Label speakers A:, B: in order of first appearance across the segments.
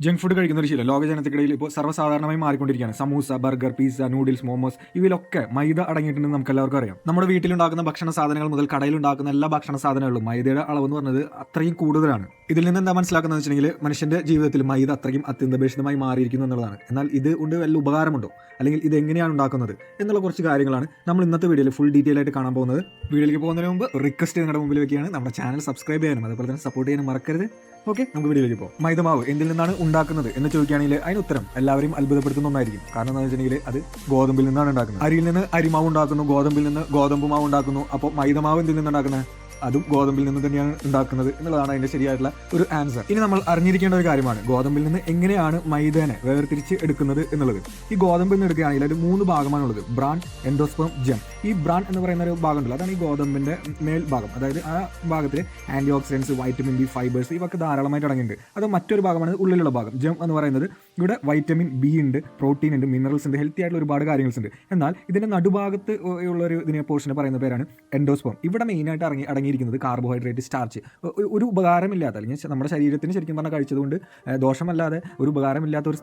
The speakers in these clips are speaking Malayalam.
A: ജങ്ക് ഫുഡ് കഴിക്കുന്ന ഒരു ശീലം ലോക ജനതയ്ക്കിടയിൽ ഇപ്പോൾ സർവ്വസാധാരണമായി മാറിക്കൊണ്ടിരിക്കുകയാണ്. Samosa, burger, pizza, noodles, momos ഇവയിലൊക്കെ മൈദ അടങ്ങിയിട്ടുണ്ടെന്ന് നമുക്ക് എല്ലാവർക്കും അറിയാം. നമ്മുടെ വീട്ടിലുണ്ടാക്കുന്ന ഭക്ഷണ സാധനങ്ങൾ മുതൽ കടയിലുണ്ടാക്കുന്ന എല്ലാ ഭക്ഷണ സാധനങ്ങളിലും മൈദയുടെ അളവെന്ന് പറഞ്ഞത് അത്രയും കൂടുതലാണ്. ഇതിൽ നിന്ന് എന്താ മനസ്സിലാക്കുന്നത് വെച്ചിട്ടുണ്ടെങ്കിൽ മനുഷ്യന്റെ ജീവിതത്തിൽ മൈദ അത്രയും അത്യന്താപേക്ഷിതമായി മാറിയിരിക്കുന്നു എന്നുള്ളതാണ്. എന്നാൽ ഇത് കൊണ്ട് വല്ല ഉപകാരമുണ്ടോ, അല്ലെങ്കിൽ ഇത് എങ്ങനെയാണ് ഉണ്ടാക്കുന്നത് എന്നുള്ള കുറച്ച് കാര്യങ്ങളാണ് നമ്മൾ ഇന്നത്തെ വീഡിയോയിൽ ഫുൾ ഡീറ്റെയിൽ ആയിട്ട് കാണാൻ പോകുന്നത്. വീഡിയോയിലേക്ക് പോകുന്നതിന് മുമ്പ് റിക്വസ്റ്റ് നിങ്ങളുടെ മുമ്പിൽ വെക്കുകയാണ്, നമ്മുടെ ചാനൽ സബ്സ്ക്രൈബ് ചെയ്യാനും അതുപോലെ തന്നെ സപ്പോർട്ട് ചെയ്യാനും മറക്കരുത്. ഓക്കെ, നമുക്ക് വീഡിയോയിലേക്ക് പോകും. മൈദമാവ് എന്തിൽ നിന്നാണ് ഉണ്ടാക്കുന്നത് എന്ന് ചോദിക്കുകയാണെങ്കിൽ അതിന് ഉത്തരം എല്ലാവരെയും അത്ഭുതപ്പെടുത്തുന്ന ഒന്നായിരിക്കും. കാരണം എന്താണെന്ന് വെച്ചിട്ടുണ്ടെങ്കിൽ അത് ഗോതമ്പിൽ നിന്നാണ് ഉണ്ടാക്കുന്നത്. അരിയിൽ നിന്ന് അരിമാവ് ഉണ്ടാക്കുന്നു, ഗോതമ്പിൽ നിന്ന് ഗോതമ്പ് മാവ് ഉണ്ടാക്കുന്നു. അപ്പോൾ മൈദമാവ് എന്തിൽ നിന്നാണ് ഉണ്ടാക്കുന്നത്? അതും ഗോതമ്പിൽ നിന്ന് തന്നെയാണ് ഉണ്ടാക്കുന്നത് എന്നുള്ളതാണ് അതിന്റെ ശരിയായിട്ടുള്ള ഒരു ആൻസർ. ഇനി നമ്മൾ അറിഞ്ഞിരിക്കേണ്ട ഒരു കാര്യമാണ് ഗോതമ്പിൽ നിന്ന് എങ്ങനെയാണ് മൈദേനെ വേർതിരിച്ച് എടുക്കുന്നത് എന്നുള്ളത്. ഈ ഗോതമ്പിൽ നിന്ന് എടുക്കുകയാണെങ്കിൽ അതിൽ 3 ഭാഗമാണുള്ളത്: ബ്രാൻ, എൻഡോസ്പേം, ജെം. ഈ ബ്രാൻ എന്ന് പറയുന്ന ഒരു ഭാഗമുണ്ടല്ലോ, അതാണ് ഈ ഗോതമ്പിന്റെ മേൽ ഭാഗം. അതായത് ആ ഭാഗത്തിൽ antioxidants, vitamin B, fibres ഇവയൊക്കെ ധാരാളമായിട്ട് അടങ്ങിയിട്ടുണ്ട്. അത് മറ്റൊരു ഭാഗമാണ് ഉള്ളിലുള്ള ഭാഗം. ജെം എന്ന് പറയുന്നത് ഇവിടെ വൈറ്റമിൻ ബി ഉണ്ട്, പ്രോട്ടീൻ ഉണ്ട്, മിനറൽസ് ഉണ്ട്, ഹെൽത്തി ആയിട്ടുള്ള ഒരുപാട് കാര്യങ്ങൾ ഉണ്ട്. എന്നാൽ ഇതിന്റെ നടുഭാഗത്ത് ഉള്ള ഒരു ഇതിനെ പോർഷനെ പറയുന്ന പേരാണ് എൻഡോസ്പേം. ഇവിടെ മെയിനായിട്ട് അടങ്ങിയിരിക്കുന്നത് കാർബോഹൈഡ്രേറ്റ്, സ്റ്റാർച്ച്, ഒരു ഉപകാരമില്ലാത്ത, അല്ലെങ്കിൽ നമ്മുടെ ശരീരത്തിന് ശരിക്കും പറഞ്ഞാൽ കഴിച്ചതുകൊണ്ട് ദോഷമല്ലാതെ ഒരു ഉപകാരമില്ലാത്ത ഒരു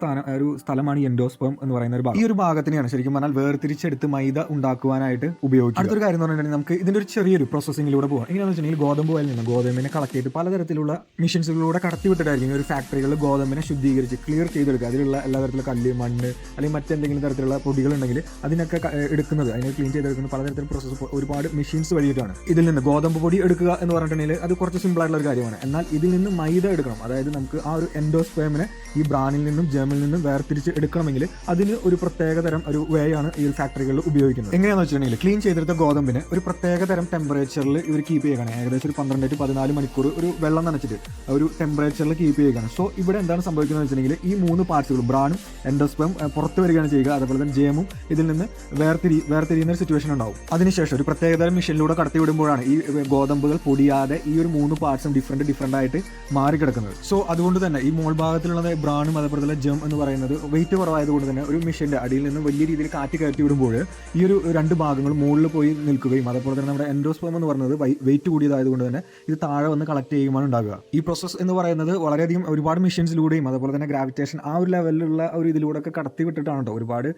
A: സ്ഥലമാണ് ഈ എൻഡോസ്പേം എന്ന് പറയുന്ന ഒരു ഭാഗം. ഈ ഒരു ഭാഗത്തിനെയാണ് ശരിക്കും പറഞ്ഞാൽ വേർതിരിച്ചെടുത്ത് മൈദ ഉണ്ടാക്കുവാനായിട്ട് ഉപയോഗിക്കും. അടുത്തൊരു കാര്യം എന്ന് പറഞ്ഞിട്ടുണ്ടെങ്കിൽ നമുക്ക് ഇതിന്റെ ഒരു ചെറിയൊരു പ്രോസസ്സിംഗിലൂടെ പോകാം. എങ്ങനെയാണെന്ന് വെച്ചിട്ടുണ്ടെങ്കിൽ ഗോതമ്പ് ഓയിൽ നിന്ന് ഗോതമ്പിനെ കളക്ട് ചെയ്ത് പലതരത്തിലുള്ള മെഷീൻസിലൂടെ കടത്തിവിട്ടിട്ടായിരിക്കും ഒരു ഫാക്ടറികളിൽ ഗോതമ്പിനെ ശുദ്ധീകരിച്ച് ക്ലിയർ ചെയ്തെടുക്കുക. അതിലുള്ള എല്ലാ തരത്തിലുള്ള കല്ല്, മണ്ണ് അല്ലെങ്കിൽ മറ്റെന്തെങ്കിലും തരത്തിലുള്ള പൊടികളുണ്ടെങ്കിൽ അതിനൊക്കെ എടുക്കുന്നത്, അതിനെ ക്ലീൻ ചെയ്തെടുക്കുന്ന പലതരത്തിലുള്ള പ്രോസസ്സ് ഒരുപാട് മെഷീൻസ് വഴിയിട്ടാണ്. ഇതിൽ നിന്ന് ഗോതമ്പ് പൊടി എടുക്കുക എന്ന് പറഞ്ഞിട്ടുണ്ടെങ്കിൽ അത് കുറച്ച് സിമ്പിൾ ആയിട്ടുള്ള ഒരു കാര്യമാണ്. എന്നാൽ ഇതിൽ നിന്ന് മൈദ എടുക്കണം, അതായത് നമുക്ക് ആ ഒരു എൻഡോസ്പേമിനെ ഈ ബ്രാനിൽ നിന്നും ജെമിൽ നിന്നും വേർതിരിച്ച് എടുക്കണമെങ്കിൽ അതിന് ഒരു പ്രത്യേകതരം ഒരു വേ ആണ് ഈ ഫാക്ടറികളിൽ ഉപയോഗിക്കുന്നത്. എങ്ങനെയാണെന്ന് വെച്ചിട്ടുണ്ടെങ്കിൽ ക്ലീൻ ചെയ്തെടുത്ത ഗോതമ്പിന് ഒരു പ്രത്യേകതരം ടെമ്പറേച്ചറിൽ ഇവർ കീപ്പ് ചെയ്യുകയാണ്. ഏകദേശം ഒരു 12 to 14 മണിക്കൂർ ഒരു വെള്ളം നനച്ചിട്ട് ഒരു ടെമ്പറേച്ചറിൽ കീപ്പ് ചെയ്യുകയാണ്. സോ ഇവിടെ എന്താണ് സംഭവിക്കുന്നത് വെച്ചിട്ടുണ്ടെങ്കിൽ ഈ 3 പാർട്സുകളും ബ്രാനും എൻഡോസ്പേം പുറത്ത് വരികയാണ് ചെയ്യുക. അതുപോലെ തന്നെ ജെമും ഇതിൽ നിന്ന് വേർതിരിയുന്ന ഒരു സിറ്റുവേഷൻ ഉണ്ടാവും. അതിനുശേഷം ഒരു പ്രത്യേകതരം മെഷീനിലൂടെ കടത്തിവിടുമ്പോഴാണ് ഈ ഗോതമ്പുകൾ പൊടിയാതെ ഈ ഒരു 3 പാർട്സും ഡിഫറെന്റ് ആയിട്ട് മാറിക്കിടക്കുന്നത്. സോ അതുകൊണ്ട് തന്നെ ഈ മോൾ ഭാഗത്തിലുള്ള ബ്രാനും അതുപോലെ തന്നെ ജെം എന്ന് പറയുന്നത് വെയിറ്റ് കുറവായതുകൊണ്ട് തന്നെ ഒരു മെഷീന്റെ അടിയിൽ നിന്ന് വലിയ രീതിയിൽ കാറ്റ് കയറ്റി വിടുമ്പോൾ ഈ ഒരു 2 ഭാഗങ്ങളും മുകളിൽ പോയി നിൽക്കുകയും അതുപോലെ തന്നെ നമ്മുടെ എൻഡോസ്പേം എന്ന് പറയുന്നത് വെയിറ്റ് കൂടിയതായതുകൊണ്ട് തന്നെ ഇത് താഴെ വന്ന് കളക്ട് ചെയ്യുകയാണ് ഉണ്ടാകുക. ഈ പ്രോസസ്സ് എന്ന് പറയുന്നത് വളരെയധികം ഒരുപാട് മെഷീൻസിലൂടെയും അതുപോലെ തന്നെ ഗ്രാവിറ്റേഷൻ ആ ഒരു ലെവലിലുള്ള ഒരു ഇതിലൂടെ ഒക്കെ കടത്തി വിട്ടിട്ടാണ് കേട്ടോ, ഒരുപാട്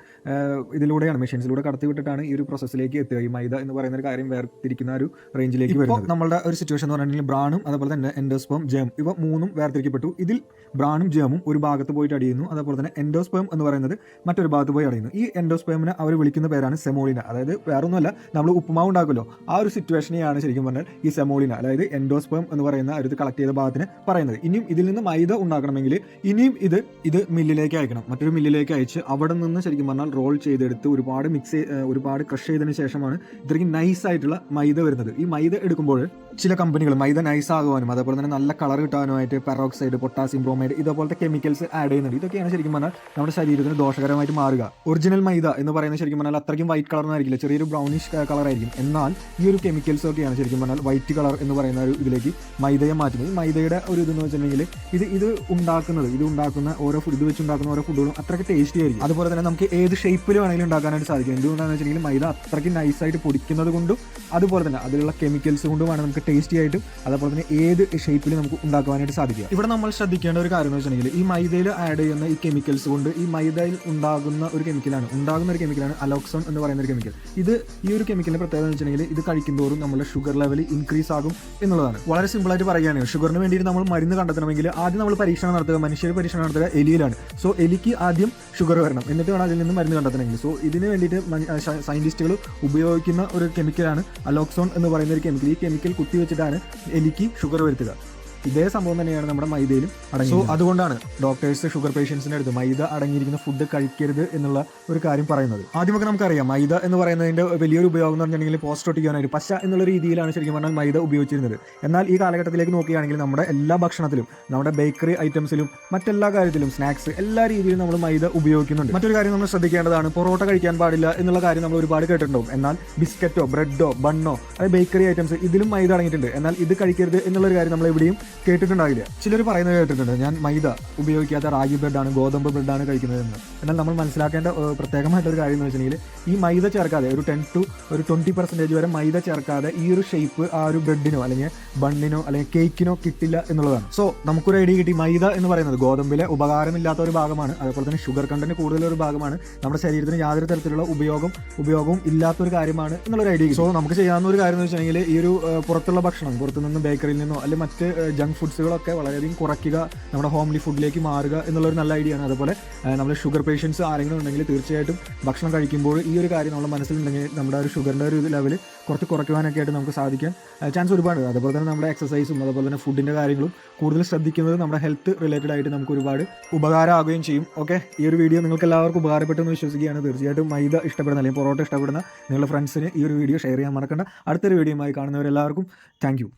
A: ഇതിലൂടെയാണ് മെഷീൻസിലൂടെ കടത്തി വിട്ടിട്ടാണ് ഈ ഒരു പ്രോസസ്സിലേക്ക് എത്തുക. ഈ മൈദ എന്ന് പറയുന്ന ഒരു കാര്യം വേർതിരിക്കുന്ന ഒരു റേഞ്ചിലേക്ക് വരുന്നത്. നമ്മളുടെ ഒരു സിറ്റുവേഷൻ എന്ന് പറഞ്ഞിട്ടുണ്ടെങ്കിൽ ബ്രാനും അതുപോലെ തന്നെ എൻഡോസ്പേം, ജെം ഇവ 3 വേർതിരിക്കപ്പെട്ടു. ഇതിൽ ബ്രാനും ജെമും ഒരു ഭാഗത്ത് പോയിട്ട് അടിയുന്നു, അതുപോലെ തന്നെ എൻഡോസ്പേം എന്ന് പറയുന്നത് മറ്റൊരു ഭാഗത്ത് പോയി അടിയുന്നു. ഈ എൻഡോസ്പേമിനെ അവർ വിളിക്കുന്ന പേരാണ് സെമോളിന. അതായത് വേറൊന്നുമല്ല, നമ്മൾ ഉപ്പുമാവ് ഉണ്ടാക്കുമല്ലോ ആ ഒരു സിറ്റുവേഷനെയാണ് ശരിക്കും പറഞ്ഞാൽ ഈ സെമോളിന, അതായത് എൻഡോസ്പേം എന്ന് പറയുന്ന ഒരു കളക്ട് ചെയ്ത ഭാഗത്തിന് പറയുന്നത്. ഇനിയും ഇതിൽ നിന്ന് മൈദ ഉണ്ടാക്കണമെങ്കിൽ ഇനിയും ഇത് മില്ലിലേക്ക് അയക്കണം, മറ്റൊരു മില്ലിലേക്ക് അയച്ച് അവിടെ നിന്ന് ശരിക്കും പറഞ്ഞാൽ റോൾ ചെയ്തെടുത്ത് ഒരുപാട് ക്രഷ് ചെയ്തതിന് ശേഷമാണ് ഇത്രയ്ക്ക് നൈസ് ആയിട്ടുള്ള മൈദ വരുന്നത്. ഈ മൈദ എടുക്കുമ്പോൾ ചില കമ്പനികൾ മൈദ നൈസ് ആകുവാനും അതുപോലെ തന്നെ നല്ല കളർ കിട്ടാനുമായിട്ട് പെറോക്സൈഡ്, പൊട്ടാസ്യം ബ്രോമൈഡ് ഇതുപോലത്തെ കെമിക്കൽസ് ആഡ് ചെയ്യുന്നുണ്ട്. ഇതൊക്കെയാണ് ശരിക്കും പറഞ്ഞാൽ നമ്മുടെ ശരീരത്തിന് ദോഷകരമായിട്ട് മാറുക. ഒറിജിനൽ മൈദ എന്ന് പറയുന്നത് ശരിക്കും പറഞ്ഞാൽ അത്രയ്ക്കും വൈറ്റ് കളർ ആയിരിക്കില്ല, ചെറിയൊരു ബ്രൗണിഷ് കളർ ആയിരിക്കും. എന്നാൽ ഈ ഒരു കെമിക്കൽസ് ഒക്കെയാണ് ശരിക്കും പറഞ്ഞാൽ വൈറ്റ് കളർ എന്ന് പറയുന്ന ഒരു ഇതിലേക്ക് മൈദയെ മാറ്റുന്നത്. ഈ മൈദയുടെ ഒരു ഇതെന്ന് വെച്ചിട്ടുണ്ടെങ്കിൽ ഇത് ഉണ്ടാക്കുന്ന ഓരോ ഇത് വെച്ചുണ്ടാക്കുന്ന ഓരോ ഫുഡുകളും അത്രയ്ക്ക് ടേസ്റ്റി ആയിരിക്കും. അതുപോലെ തന്നെ നമുക്ക് ഏത് ഷേപ്പിൽ വേണമെങ്കിലും ഉണ്ടാക്കാനായിട്ട് സാധിക്കും. എന്തുകൊണ്ടാണെന്ന് വെച്ചിട്ടുണ്ടെങ്കിൽ മൈദ അത്രയ്ക്ക് നൈസായിട്ട് പൊടിക്കുന്നത് കൊണ്ടും അതുപോലെ തന്നെ അതിലുള്ള കെമിക്കൽസ് കൊണ്ടുമാണ് നമുക്ക് ടേസ്റ്റി ആയിട്ടും അതുപോലെ തന്നെ ഏത് ഷേപ്പിൽ നമുക്ക് ഉണ്ടാക്കുവാനായിട്ട് സാധിക്കുക. ഇവിടെ നമ്മൾ ശ്രദ്ധിക്കേണ്ട ഒരു കാര്യം എന്ന് വെച്ചിട്ടുണ്ടെങ്കിൽ ഈ മൈദയിൽ ആഡ് ചെയ്യുന്ന ഈ കെമിക്കൽസ് കൊണ്ട് ഈ മൈദയിൽ ഉണ്ടാകുന്ന ഒരു കെമിക്കലാണ് അലോക്സോൺ എന്ന് പറയുന്ന ഒരു കെമിക്കൽ. ഈ ഒരു കെമിക്കലിന്റെ പ്രത്യേകത എന്ന് വെച്ചിട്ടുണ്ടെങ്കിൽ ഇത് കഴിക്കുന്തോറും നമ്മുടെ ഷുഗർ ലെവൽ ഇൻക്രീസ് ആകും എന്നുള്ളതാണ്. വളരെ സിമ്പിൾ ആയിട്ട് പറയുകയാണ്, ഷുഗറിന് വേണ്ടിയിട്ട് നമ്മൾ മരുന്ന് കണ്ടെത്തണമെങ്കിൽ ആദ്യം നമ്മൾ പരീക്ഷണം നടത്തുക, മനുഷ്യർ പരീക്ഷണം നടത്തുക എലിയിലാണ്. സോ എലിക്ക് ആദ്യം ഷുഗർ വരണം, എന്നിട്ട് വേണം അതിൽ നിന്ന് മരുന്ന് കണ്ടെത്തണമെങ്കിൽ. സോ ഇതിന് വേണ്ടിയിട്ട് സയന്റിസ്റ്റുകൾ ഉപയോഗിക്കുന്ന ഒരു കെമിക്കലാണ് അലോക്സോൺ എന്ന് പറയുന്ന ഒരു കെമിക്കൽ. ഈ കെമിക്കൽ കുത്തിവെച്ചിട്ടാണ് എലിക്ക് ഷുഗർ വരുത്തുക. ഇതേ സംഭവം തന്നെയാണ് നമ്മുടെ മൈദയിലും അടങ്ങി. സോ അതുകൊണ്ടാണ് ഡോക്ടേഴ്സ് ഷുഗർ പേഷ്യൻസിന്റെ അടുത്ത് മൈദ അടങ്ങിയിരിക്കുന്ന ഫുഡ് കഴിക്കരുത് എന്നുള്ള ഒരു കാര്യം പറയുന്നത്. ആദ്യമൊക്കെ നമുക്കറിയാം മൈദ എന്ന് പറയുന്നതിന്റെ വലിയൊരു ഉപയോഗം എന്ന് പറഞ്ഞിട്ടുണ്ടെങ്കിൽ പോസ്റ്റ് ഒട്ടിക്കാനായിട്ട് പശ എന്നുള്ള രീതിയിലാണ് ശരിക്കും പറഞ്ഞാൽ മൈദ ഉപയോഗിച്ചിരുന്നത്. എന്നാൽ ഈ കാലഘട്ടത്തിലേക്ക് നോക്കുകയാണെങ്കിൽ നമ്മുടെ എല്ലാ ഭക്ഷണത്തിലും, നമ്മുടെ ബേക്കറി ഐറ്റംസിലും, മറ്റെല്ലാ കാര്യത്തിലും, സ്നാക്സ് എല്ലാ രീതിയിലും നമ്മൾ മൈദ ഉപയോഗിക്കുന്നുണ്ട്. മറ്റൊരു കാര്യം നമ്മൾ ശ്രദ്ധിക്കേണ്ടതാണ്, പൊറോട്ട കഴിക്കാൻ പാടില്ല എന്നുള്ള കാര്യം നമ്മൾ ഒരുപാട് കേട്ടിട്ടുണ്ടാവും. എന്നാൽ ബിസ്ക്കറ്റോ ബ്രെഡോ ബണ്ണോ അതായത് ബേക്കറി ഐറ്റംസ് ഇതിലും മൈദ അടങ്ങിയിട്ടുണ്ട്. എന്നാൽ ഇത് കഴിക്കരുത് എന്നുള്ളൊരു കാര്യം നമ്മൾ എവിടെയും കേട്ടിട്ടുണ്ടാവില്ല. ചിലർ പറയുന്നത് കേട്ടിട്ടുണ്ട്, ഞാൻ മൈദ ഉപയോഗിക്കാത്ത റാഗി ബ്രെഡാണ്, ഗോതമ്പ് ബ്രെഡാണ് കഴിക്കുന്നതെന്ന്. എന്നാൽ നമ്മൾ മനസ്സിലാക്കേണ്ട പ്രത്യേകമായിട്ടൊരു കാര്യം എന്ന് വെച്ചിട്ടുണ്ടെങ്കിൽ ഈ മൈദ ചേർക്കാതെ ഒരു 10 to 20% വരെ മൈദ ചേർക്കാതെ ഈ ഒരു ഷേപ്പ് ആ ഒരു ബ്രെഡിനോ അല്ലെങ്കിൽ ബണ്ണിനോ അല്ലെങ്കിൽ കേക്കിനോ കിട്ടില്ല എന്നുള്ളതാണ്. സോ നമുക്കൊരു ഐഡിയ കിട്ടി. മൈദ എന്ന് പറയുന്നത് ഗോതമ്പിലെ ഉപകാരമില്ലാത്ത ഒരു ഭാഗമാണ്, അതേപോലെ തന്നെ ഷുഗർ കണ്ടന്റ് കൂടുതലൊരു ഭാഗമാണ്, നമ്മുടെ ശരീരത്തിന് യാതൊരു തരത്തിലുള്ള ഉപയോഗവും ഇല്ലാത്തൊരു കാര്യമാണ് എന്നുള്ളൊരു ഐഡിയ. സോ നമുക്ക് ചെയ്യാവുന്ന ഒരു കാര്യം എന്ന് വെച്ചിട്ടുണ്ടെങ്കിൽ ഈ ഒരു പുറത്തുള്ള ഭക്ഷണം, പുറത്തുനിന്ന് ബേക്കറിയിൽ നിന്നോ അല്ലെങ്കിൽ മറ്റ് ജങ്ക് ഫുഡ്സുകളൊക്കെ വളരെയധികം കുറയ്ക്കുക, നമ്മുടെ ഹോംലി ഫുഡിലേക്ക് മാറുക എന്നുള്ളൊരു നല്ല ഐഡിയ ആണ്. അതുപോലെ നമ്മൾ ഷുഗർ പേഷ്യൻസ് ആരെങ്കിലും ഉണ്ടെങ്കിൽ തീർച്ചയായിട്ടും ഭക്ഷണം കഴിക്കുമ്പോൾ ഈ ഒരു കാര്യം നമ്മുടെ മനസ്സിലുണ്ടെങ്കിൽ നമ്മുടെ ഒരു ഷുഗറിൻ്റെ ഒരു ലെവൽ കുറച്ച് കുറയ്ക്കുവാനൊക്കെ ആയിട്ട് നമുക്ക് സാധിക്കാൻ ചാൻസ് ഒരുപാട്. അതുപോലെ തന്നെ നമ്മുടെ എക്സസൈസും അതുപോലെ തന്നെ ഫുഡിൻ്റെ കാര്യങ്ങളും കൂടുതൽ ശ്രദ്ധിക്കുന്നത് നമ്മുടെ ഹെൽത്ത് റിലേറ്റഡ് ആയിട്ട് നമുക്ക് ഒരുപാട് ഉപകാരമാകുകയും ചെയ്യും. ഓക്കെ, ഈ ഒരു വീഡിയോ നിങ്ങൾക്ക് എല്ലാവർക്കും ഉപകാരപ്പെട്ടെന്ന് വിശ്വസിക്കുകയാണ്. തീർച്ചയായിട്ടും മൈദ ഇഷ്ടപ്പെടുന്ന അല്ലെങ്കിൽ പൊറോട്ട ഇഷ്ടപ്പെടുന്ന നിങ്ങളുടെ ഫ്രണ്ട്സിന് ഈ ഒരു വീഡിയോ ഷെയർ ചെയ്യാൻ മറക്കണ്ട. അടുത്തൊരു വീഡിയോയുമായി കാണുന്നവരെല്ലാവർക്കും താങ്ക് യു.